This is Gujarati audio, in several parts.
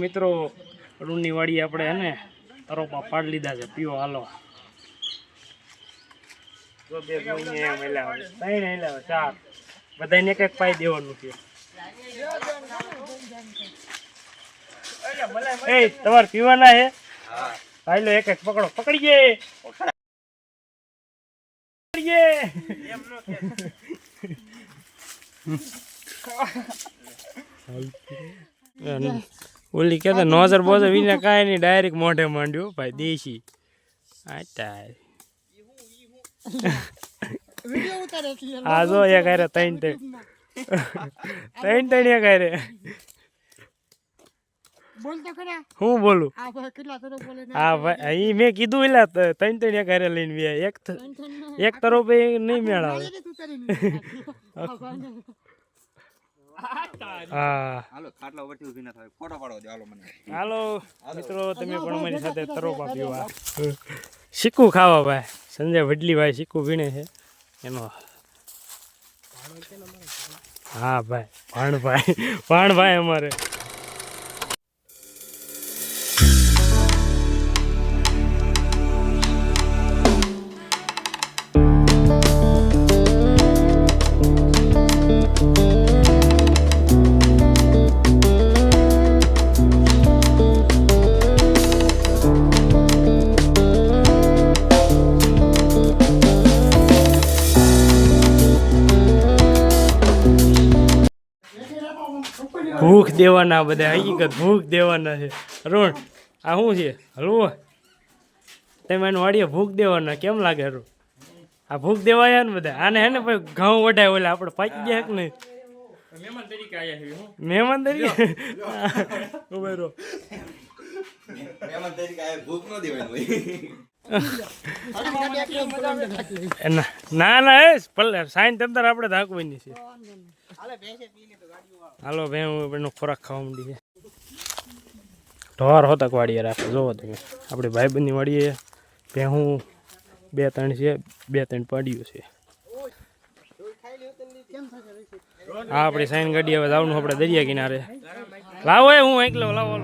મિત્રો રૂની વાડી આપણે હે ને તરોપા પાડી લીધા છે, પીવો હાલો. જો બે ગોઈને એમ હેલાવે, ત્રણ હેલાવે, ચાર, બધાને એક એક પાઈ દેવાનું છે. એ તમારે પીવાના હે? ભાઈ લો, એક એક પકડો, પકડીએ. ઓલી કે નોઝર બોઝર વિના કાંઈ નહીં, ડાયરેક્ટ મોઢે માંડ્યો ભાઈ દેશી. હા જો એક હારે ત્રણ એક હારે. હું બોલું? હા ભાઈ મેં કીધું એલા ત્રણ એક હારે લઈને બે એક તરફ નહીં મેળાવે. હાલો મિત્રો, તમે પણ અમારી સાથે તરોપા પીવા શીખું ખાવા ભાઈ. સંજય વડલી ભાઈ શીખું પીણે છે એનો. હા ભાઈ ભાણભાઈ અમારે. ભૂખ દેવાના બધા, હકીકત ભૂખ દેવાના છે. અરુણ આ શું છે? હલવો તમે એનું વાડીએ ભૂખ દેવાના, કેમ લાગે? અરુણ આ ભૂખ દેવાયા ને બધા આને હે ને ભાઈ ઘઉં વઢાય ઓલા આપણે પાકી ગયા કે નહીં? મહેમાન તરીકે આવ્યા છે. મહેમાન તરીકે ઉભેરો ના ના એ સાઈન તમતાર આપણે ધાકવાની છે. હાલો ભાઈ ખોરાક ખાવા માંડી છે. ઢોર હોતક વાડીએ રાખે. જોવો તમે આપણી ભાઈબંધની વાડીએ ભેહું 2-3 છે, 2-3 પાડીઓ છે. હા આપણી સાઈન ગાડી હવે જવાનું આપણે દરિયા કિનારે. લાવો હું એકલો લાવો.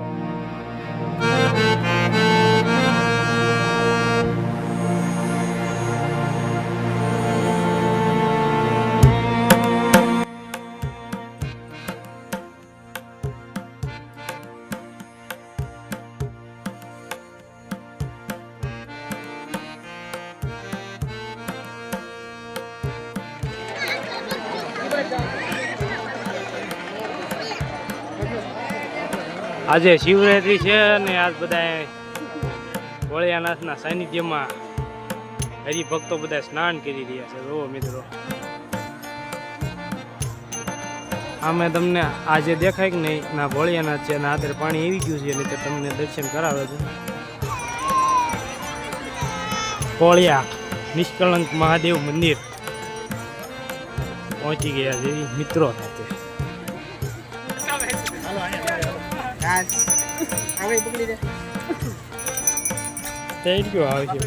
આજે શિવરાત્રી છે ને આજ બધા ભોળિયાનાથના સાનિધ્યમાં હરિભક્તો બધા સ્નાન કરી રહ્યા છે. જુઓ મિત્રો આમે તમને આજે દેખાય કે નહીં ના ભોળિયાનાથ છે, ના આદર પાણી આવી ગયું છે, નહીં તો તમને દર્શન કરાવે છે. ભોળિયા નિષ્કલંક મહાદેવ મંદિર પહોંચી ગયા છે મિત્રો સાથે. થેન્ક યુ આવે છે.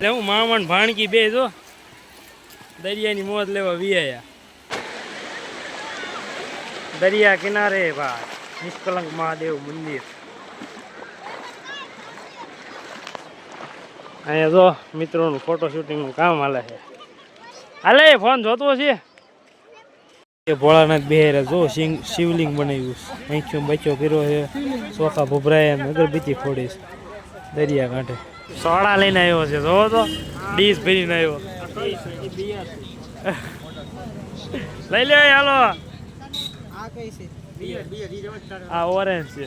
હું મામણ ભાણકી બે જો દરિયાની મોજ લેવા વિયા દરિયા કિનારે ભાઈ નિષ્કલંક મહાદેવ મંદિર. અહીંયા જો મિત્રોનું ફોટો શૂટિંગનું કામ હાલે છે. હાલે ફોન જોતો છે. ભોળાનાથ બેહેરા જો શિવલિંગ બનાવ્યું, આંખ્યો બચ્ચો કર્યો છે, ચોખા ભૂભરાય અગરબત્તી ફોડીશ. દરિયા કાંઠે સોડા લઈને આવ્યો છે. જોવો તો ડીશ ભરીને આવ્યો. લઈ લે હાલો. આ ઓરેન્જ છે.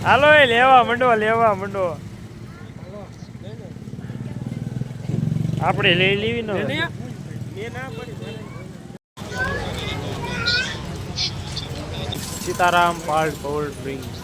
હાલો એ લેવા મંડો આપણે લઈ લેવી ને. Sitaram part cold drinks.